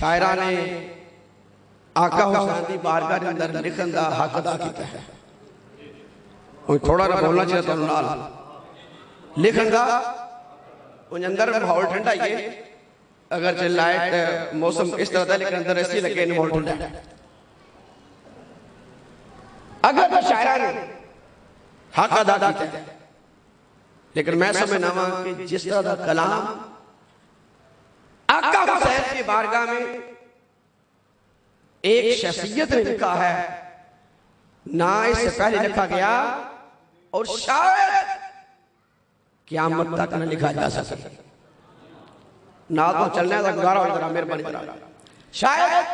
شاعران آقا حسین دی بارگاہ دے اندر لکھن دا حق ادا کیتا ہے. تھوڑا نہ بولنا چاہیے تو نال لکھن دا ان اندر ماحول ٹھنڈا ہی ہے. اگرچہ لائٹ موسم اس طرح دا لیکن اندر ایسی لگے نہیں ماحول ٹھنڈا ہے. اگر تو شاعران حق ادا کیتا ہے لیکن میں سمجھنا ہوں کہ جس طرح دا کلام آقا حسین کی بارگاہ میں ایک شخصیت نے لکھا ہے نہ اس سے پہلے لکھا گیا اور شاید قیامت تک نہ لکھا جا سکے. نہ تو چلنے کا گزارا ہو جائے مہربانی کرا شاید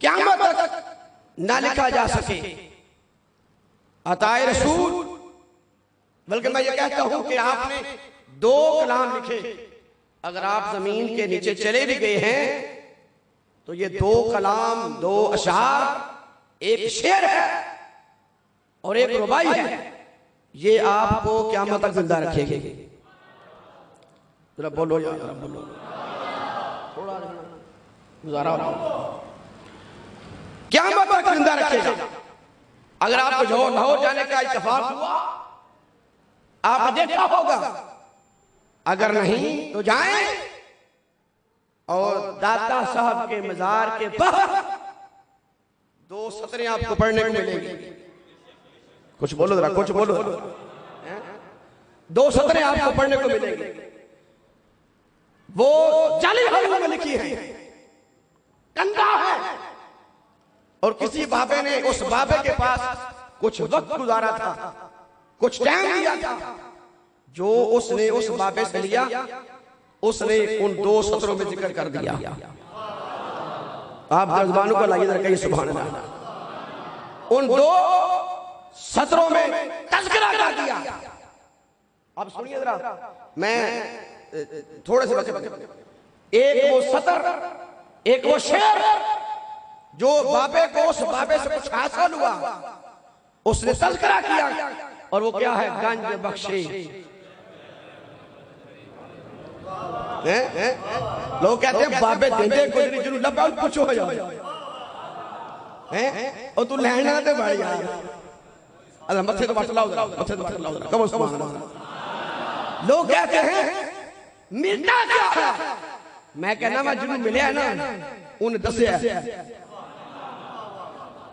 قیامت تک نہ لکھا جا سکے. عطائے رسول بلکہ میں یہ کہتا ہوں کہ آپ نے 2 کلام لکھے. اگر آپ زمین کے نیچے چلے بھی گئے ہیں تو یہ 2 کلام 2 اشعار ایک شعر ہے اور ایک ربائی ہے. یہ آپ کو قیامت تک زندہ رکھے گے. ذرا بولو یا ذرا بولو تھوڑا گزارا قیامت تک زندہ رکھے گا. اگر آپ کو لاہور جانے کا اتفاق ہوا آپ نے دیکھا ہوگا. اگر نہیں تو جائیں اور داتا صاحب کے مزار کے باہر 2 سطریں آپ کو پڑھنے کو ملیں گی. کچھ بولو ذرا کچھ بولو. 2 سطریں آپ کو پڑھنے کو ملیں گی. وہ جعلی حروف میں لکھی ہے کندہ ہے اور کسی بابے نے اس بابے کے پاس کچھ وقت گزارا تھا کچھ ٹائم لیا تھا. جو اس نے اس بابے سے لیا اس نے ان 2 سطروں میں ذکر کر دیا. آپ زبانوں کو لائیے ذرا کہیے سبحان اللہ. ان 2 سطروں میں تذکرہ کر دیا. اب سنیے ذرا میں تھوڑے سے ایک وہ سطر ایک وہ شعر جو بابے کو اس بابے سے کچھ حاصل ہوا اس نے تذکرہ کیا اور وہ کیا ہے گنج بخشے. لوگ کہتے ہیں بابے دیندے کو جنہوں لبا کچھ ہو جاؤ اور تو لہنا تے بڑھ جائے. اللہ متھے تو بات لاؤ ذرا متھے تو بات لاؤ ذرا کم سبحان اللہ. لوگ کہتے ہیں ملتا کیا ہے. میں کہنا میں جنہوں ملے ہیں نا انہیں دسے ہے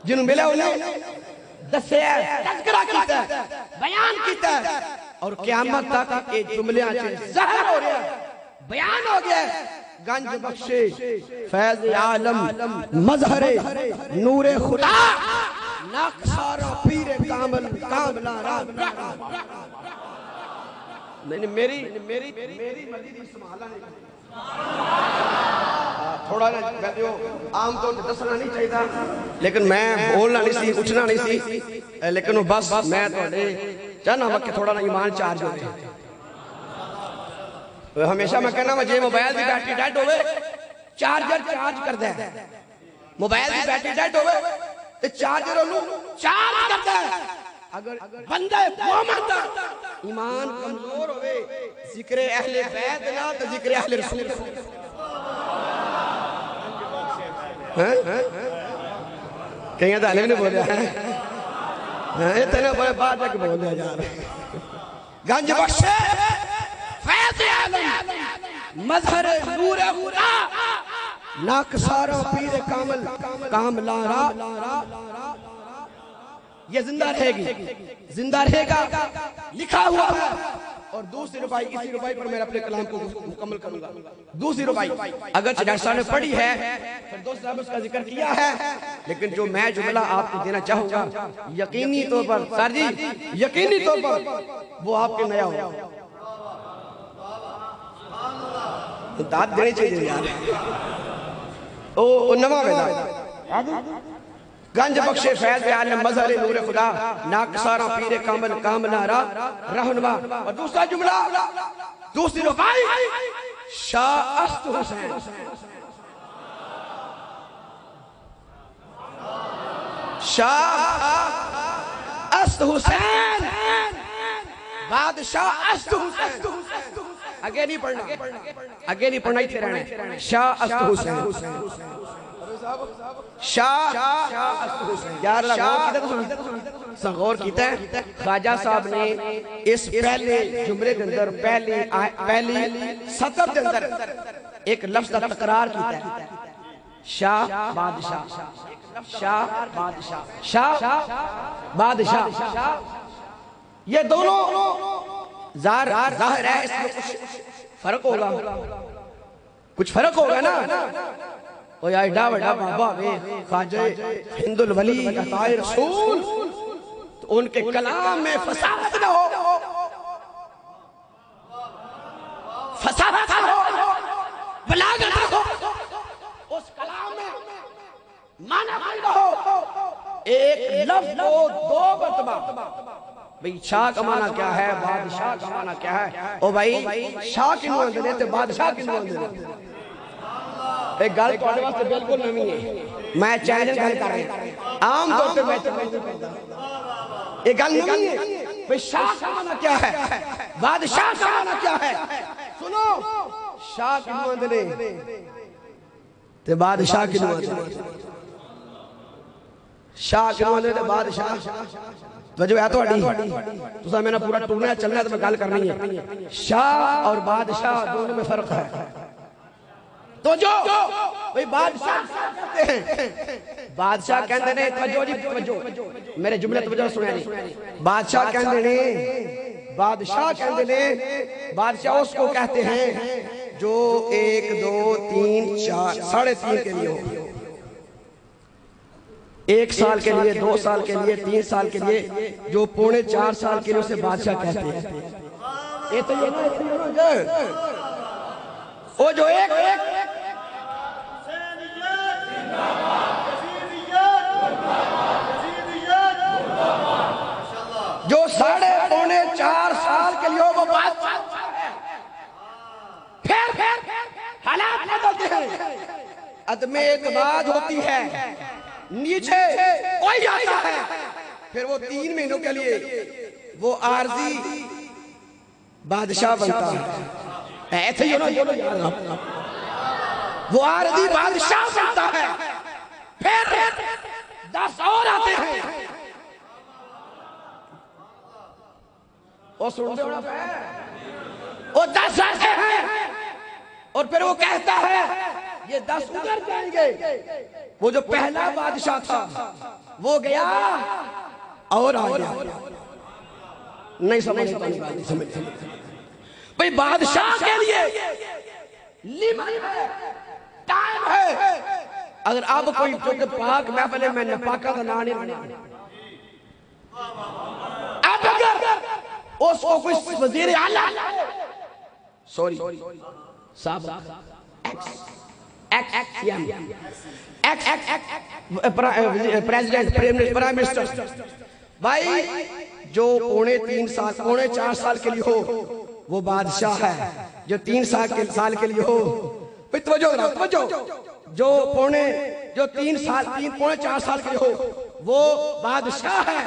جنہوں ملے انہیں دسے ہے تذکرہ کیتا ہے بیان کیتا ہے اور قیامت تک یہ جملے آنچے ظاہر ہو رہے ہیں بیان ہو گیا ہے. گنج بخشے فیض عالم مظہر نور خدا ناکسارا پیر کامل کاملہ رات. نہیں میری مزید اسمحالہ نہیں تھوڑا عام طور سے دسنا نہیں چاہیے تھا لیکن میں بولنا نہیں سی اچھنا نہیں سی لیکن بس میں چاہنا وقت تھوڑا نا ایمان چارج ہوتے ہیں. ہمیشہ میں کہنا مجھے موبائل دی بیٹری ڈیڈ ہوئے چارجر چارج کر دے. موبائل دی بیٹری ڈیڈ ہوئے تو چارجر انہوں چارج کر دے. اگر بندہ مومن دا ایمان کمزور ہوئے ذکر اہل بیت نہ تو ذکر اہل رسول. کہیں تو علیہ نے بولیا ہے اتنے بڑے بات ہے کہ بولیا جا رہے ہیں. گنج بخشے فیض عالم مظہر نور خدا ناکسارا پیر کامل کاملہ را. یہ زندہ رہے گی زندہ رہے گا لکھا ہوا ہے. اور دوسری ربائی اسی ربائی پر میں اپنے کلام کو مکمل کروں گا. دوسری ربائی اگرچہ ڈاکٹر صاحب نے پڑھی ہے پھر دوست صاحب اس کا ذکر کیا ہے لیکن جو میں جملہ آپ کو دینا چاہوں گا یقینی طور پر سر جی یقینی طور پر وہ آپ کے نیا ہوگا. داد دینے چاہیے یار او نواں ویدہ. گنج بخشے فیض عالم مظہر نور خدا ناکسارا پیر کامل کاملہ را رہنما. اور دوسرا جملہ دوسری ربائی شاہ است حسین. شاہ است حسین بادشاہ است حسین آگے نہیں پڑھنا آگے نہیں پڑھنا ہی رہنا شاہ است حسین شاہ است حسین یار غور کیتا ہے خواجہ صاحب نے اس پہلے جملے کے اندر پہلی سطر کے اندر ایک لفظ کا تکرار کیتا ہے شاہ بادشاہ شاہ بادشاہ شاہ بادشاہ یہ دونوں ظاہر ہے اس میں کچھ فرق ہوگا کچھ فرق ہوگا نا او یا ایڈا وڈا بابا وے خواجہ ہند الولی عطا رسول تو ان کے کلام میں فصاحت نہ ہو فصاحت نہ ہو بلاغت نہ ہو اس کلام میں معنی نہ ہو ایک لفظ کو دو مرتبہ بھئی شاہ کا معنی کیا ہے بادشاہ کا معنی کیا ہے او بھائی شاہ کی نوان دے تے بادشاہ کی نوان دے ایک گل تو آنے واسطے بالکل نہیں ہے میں چیلنج گل کر رہا ہوں عام طور پہ میں چیلنج کرتا ہوں ایک گل نہیں ہے بھئی شاہ کا معنی کیا ہے بادشاہ کا معنی کیا ہے سنو شاہ کی نوان دے تے بادشاہ کی نوان دے شاہ کی نوان دے تے بادشاہ وجہ ہے تو اڈی تو سا میں نے پورا ٹورنا چلنا ہے تو میں گل کرنی ہے شاہ اور بادشاہ دونوں میں فرق ہے تو جو بھئی بادشاہ کہتے ہیں بادشاہ کہندے نے توجہ جی توجہ میرے جملے توجہ سنے نہیں بادشاہ کہندے نے بادشاہ کہندے نے بادشاہ اس کو کہتے ہیں جو 1 2 3 4 3.5 کے لیے ہو 1 سال کے لیے 2 سال کے لیے 3 سال کے لیے جو 4.5 سال کے لیے اسے بادشاہ کہتے ہیں یہ تو یہ وہ جو ایک جو 4.5 سال کے لیے وہ بادشاہ ہے پھر حالات بدلتے ہیں عدم اعتماد ہوتی ہے نیچے کوئی آتا ہے پھر وہ 3 مہینوں کے لیے وہ عارضی بادشاہ بنتا ہے ایسے وہ عارضی بادشاہ بنتا ہے پھر 10 اور آتے ہیں وہ سنتے ہونا وہ 10 آتے ہیں اور پھر وہ کہتا ہے یہ 10 ادھر جائیں گے وہ جو پہلا بادشاہ تھا وہ گیا اور آ گیا نہیں سمجھتا بھئی بادشاہ کے لیے لیمٹ ہے ٹائم ہے اگر آپ کوئی چونکہ پاک محفل میں نپاکہ کا نام نہیں رہنا اب اگر اس کو کوئی وزیر اعلیٰ سوری صاحب پریزیڈنٹ پرائم منسٹر بھائی جو 4.5 سال کے لیے ہو وہ بادشاہ ہے جو 3 سال کے لیے ہو توجہ جو 4.5 سال کے لیے ہو وہ بادشاہ ہے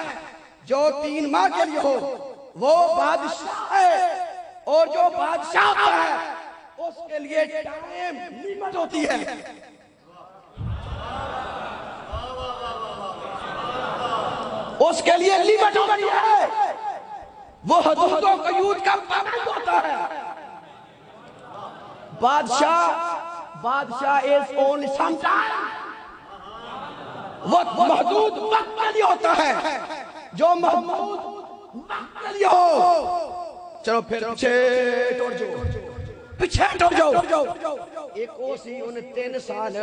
جو 3 ماہ کے لیے ہو وہ بادشاہ ہے اور جو بادشاہ ہوتا ہے اس کے لیے ٹائم لیمٹ ہوتی ہے اس کے لیے لیمٹ ہوتی ہے وہ حدود و قیود کا پابند ہوتا ہے بادشاہ is only sometime وہ محدود وقت کے لیے ہوتا ہے جو محدود وقت کے لیے ہو چلو پھر پیچھے ٹوڑ جاؤ ایک اوسی انہیں 3 سال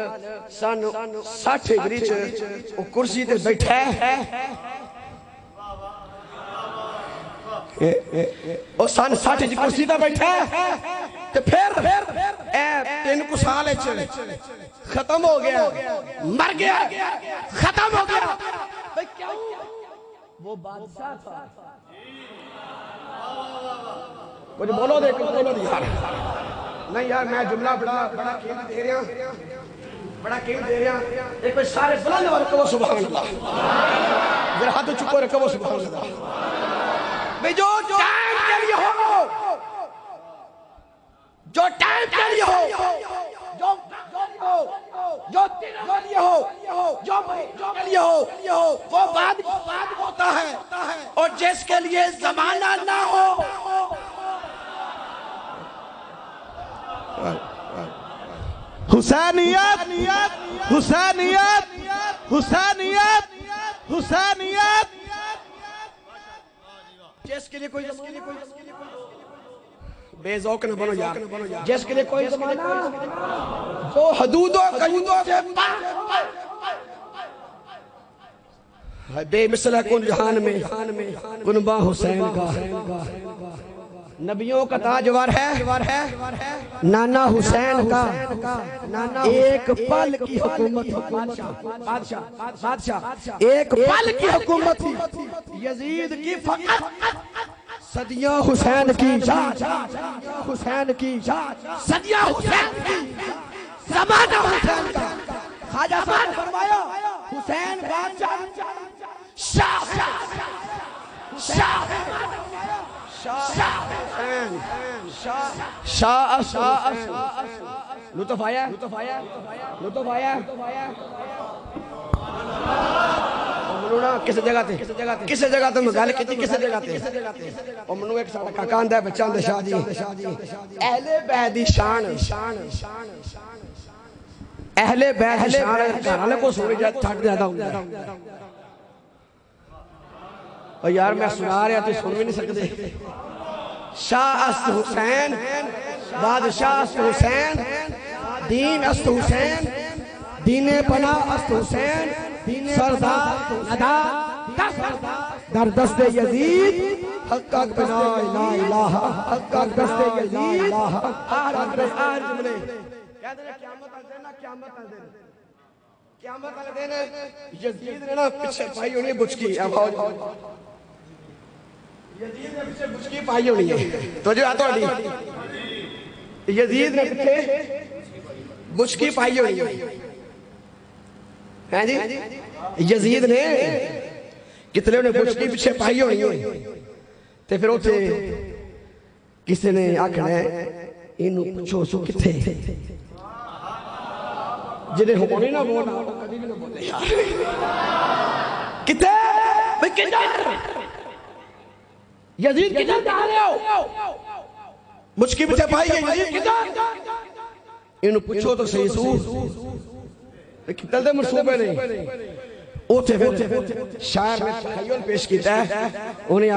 سن 60 ہجری وہ کرسی تے بیٹھا ہے وہ سن 60 ہجری کرسی تے بیٹھا ہے تو پھر 3 سال ختم ہو گیا مر گیا ختم ہو گیا کیوں وہ بادشاہ تھا کچھ بولو دے یار نہیں یار میں جملہ بڑا قیمت دے رہا ایک کوئی سارے بلند اور رکھو سبحان اللہ ذرا ہاتھ چکو رکھو سبحان اللہ بھئی جو ٹائم کے لیے ہو جو ٹائم کے لیے ہو، جو دنوں کے لیے ہو، جو مہینوں کے لیے ہو، وہ بعد ہوتا ہے، اور جس کے لیے زمانہ نہ ہو حسینیت حسینیت حسینیت حسینیت جس کے لیے کوئی بے ذوق نہ بنو یار، جس کے لیے کوئی زمانہ جو حدود و قیودوں سے پاک بے مثل ہے کن جہان میں کنبہ حسین کا، نبیوں کا تاجور ہے نانا حسین کا، ایک پل کی حکومت، بادشاہ ایک پل کی حکومت تھی یزید کی، فقط صدیاں حسین کی، حسین کی صدیاں حسین کی، زمانہ حسین کا۔ خواجہ صاحب نے فرمایا حسین بادشاہ شاہ لطف آیا کس جگہ تے مگال کیتی کس جگہ تے اور منو ایک ساڑا کاکا آندہ ہے بچہ آندہ شاہ جی اہل بیت دی شان اہل بیت دی شان گھرانے کو سوری جاتا چھاٹ زیادہ ہوں اور یار میں سنا رہا تو سن بھی نہیں سکتے۔ شاہ است حسین، بادشاہ است حسین، دین است حسین، دین پناہ است حسین، سردار ندا در دست یزید، حقق بنا لا الہ، حقق دست یزید، آر جملے کہہ دینا قیامت آل دینا یزید نے نا پچھے پائی ہونی بچکی یزید نے پچھے بچکی پائی ہونی ہے تو جو آتا ہونی یزید نے پچھے بچکی پائی ہونی ہے جی یزید نے کتنے انہیں بچکی پچھے پائی ہونی ہے تے پھر ہوتے کسی نے آکھنا ہے انہوں پچھو سو کتے جنہیں ہونی نہ بولا کدی بھی نہ بولے یار کتے بھئی کتے یزید کتے جا رہے ہو مجھ کی بچے پائی ہے یزید کتے انہوں پچھو تو صحیح سو کتل دے مرسوبے نہیں اوٹھے پھر شاعر میں تخیل پیش کیتا ہے انہیں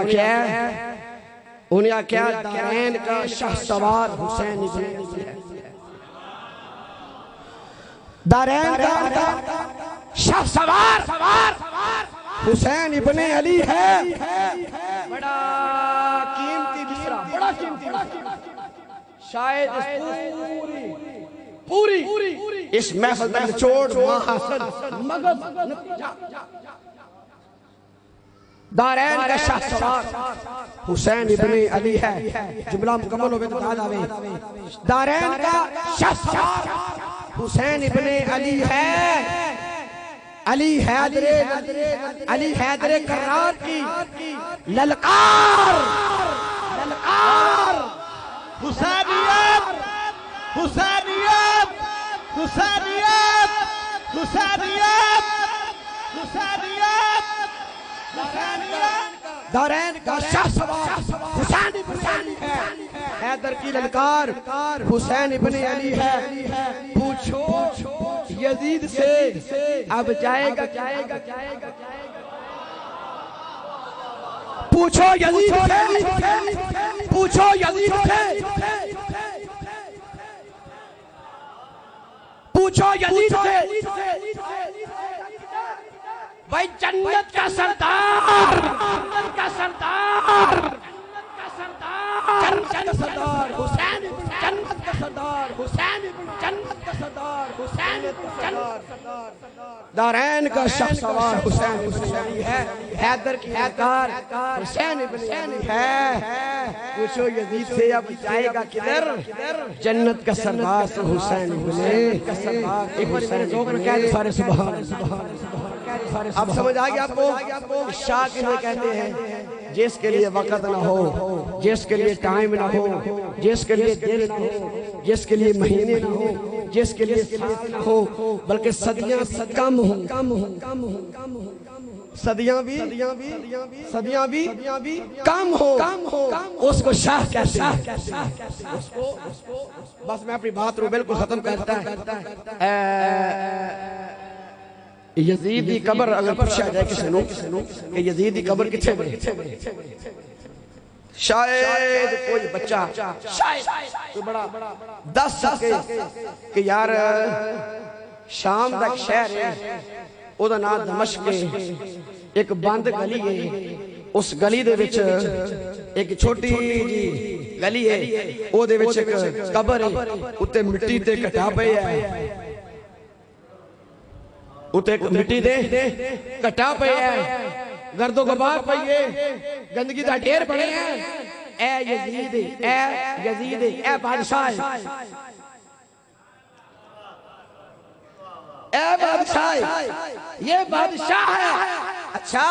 آکھیا دارین کا شاہ سوار حسین ابن علی ہے دارین کا شاہ سوار حسین ابن علی ہے بڑا قیمتی بسرا بڑا قیمتی شاید پوری اس محفل میں چھوڑ محاصل مغز نتیجہ دارین کا شاہ سوار حسین ابن علی ہے جملہ مکمل ہوئے تو تعالیٰ ہوئے دارین کا شاہ سوار حسین ابن علی ہے علی حیدر کرار کی للکار حسینیت حسینیت حسینیت حسینیت حسینیت دارین کا شاہ سوار حسین ابن علی ہے حیدر کی للکار حسین ابن علی ہے پوچھو یزید سے اب جائے گا پوچھو یزید سے پوچھو یزید سے پوچھو یزید سے بھائی جنت کا سردار جنت کا سردار حسین جنت کا سردار حسین جنت کا سردار حسین دارین کا شاہ سوار حسین ابن علی ہے حیدر کی حیدر حسین ابن علی ہے پوچھو یزید سے اب جائے گا کدھر جنت کا سردار حسین ابن علی ایک بار میں نے ذوق میں کہہ دیا سارے سبحان اب سمجھ آ گیا آپ کو شاہ کسے کہتے ہیں؟ جس کے لیے وقت نہ ہو، جس کے لیے ٹائم نہ ہو، جس کے لیے دن نہ ہو، جس کے لیے مہینے نہ ہو، جس کے لیے سال نہ ہو، بلکہ صدیاں کم ہوں، صدیاں بھی کم ہو، اس کو شاہ کہتے ہیں۔ بس میں اپنی بات رو بالکل ختم کرتا ہے۔ یزید دی قبر اگر پوچھا جائے کسی نو کہ یزید دی قبر کتھے گئی، شاید کوئی بچہ شاید کوئی بڑا دس سکے کہ یار شام دا ایک شہر ہے، او دا نام دمشق ہے، ایک بند گلی ہے، اس گلی دے وچ ایک چھوٹی جی گلی ہے، او دے وچ ایک قبر ہے، اتے مٹی تے کٹا پئے ہے، اتے مٹی دے کٹا پئے ہے، گرد و غبار پئے، گندگی دا ڈھیر پڑے ہیں۔ اے یزید، اے یزید، اے بادشاہ، اے بادشاہ، یہ بادشاہ ہے۔ اچھا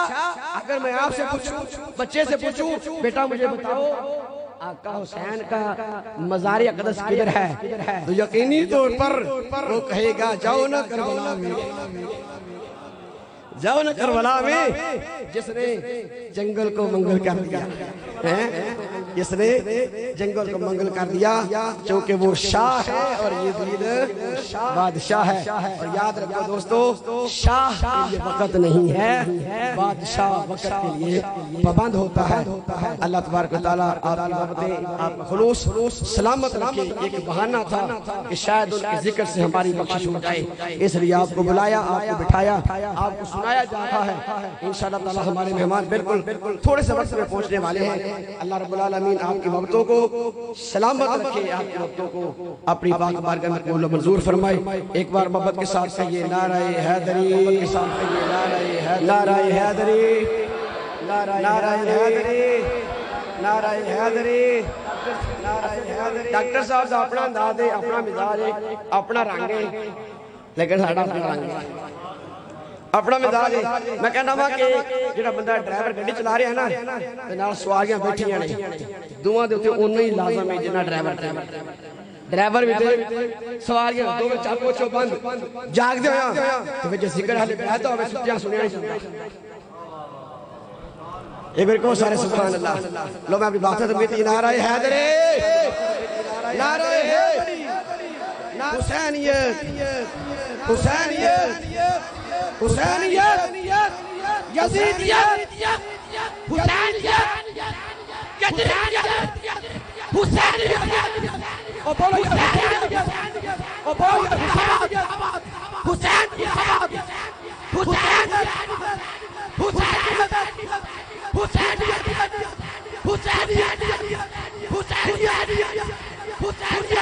اگر میں آپ سے پوچھوں، بچے سے پوچھوں، بیٹا مجھے بتاؤ آقا حسین کا مزار اقدس کدھر ہے، تو یقینی طور پر وہ کہے گا جاؤ نا کربلا میں، جاؤ نا کربلا میں، جس نے جنگل کو منگل کر دیا، جس نے جنگل کو منگل کر دیا، چونکہ وہ شاہ ہے اور یزید بادشاہ ہے۔ اور یاد رکھو دوستو، شاہ کے لیے وقت نہیں ہے، بادشاہ وقت کے لیے پابند ہوتا ہے۔ اللہ تبارک و تعالیٰ آپ کی محبتیں، آپ کا خلوص سلامت رکھے۔ ایک بہانہ تھا کہ شاید ان کے ذکر سے ہماری بخشش ہو جائے، اس لیے آپ کو بلایا، آپ کو بٹھایا، آپ کو سنایا جا رہا ہے۔ انشاءاللہ تعالیٰ ہمارے مہمان بالکل تھوڑے سے وقت میں پہنچنے والے ہیں۔ اللہ رب العالمین آپ کی محبتوں کو سلامت رکھے، آپ کی محبتوں کو اپنی پاک بارگاہ میں قبول و منظور فرمائے۔ ایک بار محبت کے ساتھ کہیے نعرہ حیدری، نعرہ حیدری، نعرہ حیدری، نعرہ حیدری۔ ڈاکٹر صاحب دا اپنا انداز ہے، اپنا مزاج ہے، اپنا رنگ ہے، لیکن ساڈا اپنا رنگ ہے، اپنا مزاج ہے۔ میں کہنا وا کہ جڑا بندہ ڈرائیور گاڑی چلا رہا ہے نا، تے نال سواریاں بیٹھیاں نے، دوواں دے اوتے اوناں ہی لازم ہے جنہ ڈرائیور بھی تے سواریاں دو وچ چاکو چو بند جاگ دے ہویا تے وچ ذکر حالے بیٹھا ہوے ستیاں سنیا نہیں جاندا۔ ایک بار کو سارے سبحان اللہ۔ لو میں اپنی بات ختم کی، نعرہ حیدری، نعرہ حیدری، حسینیت، حسینیت، حسینیت، یزیدیت، حسینیت، یزیدیت، حسینیت، او بولو حسینیت، او بولو حسینیت، حسینیت، حسینیت، حسینیت، حسینیت، حسینیت، حسینیت، حسینیت،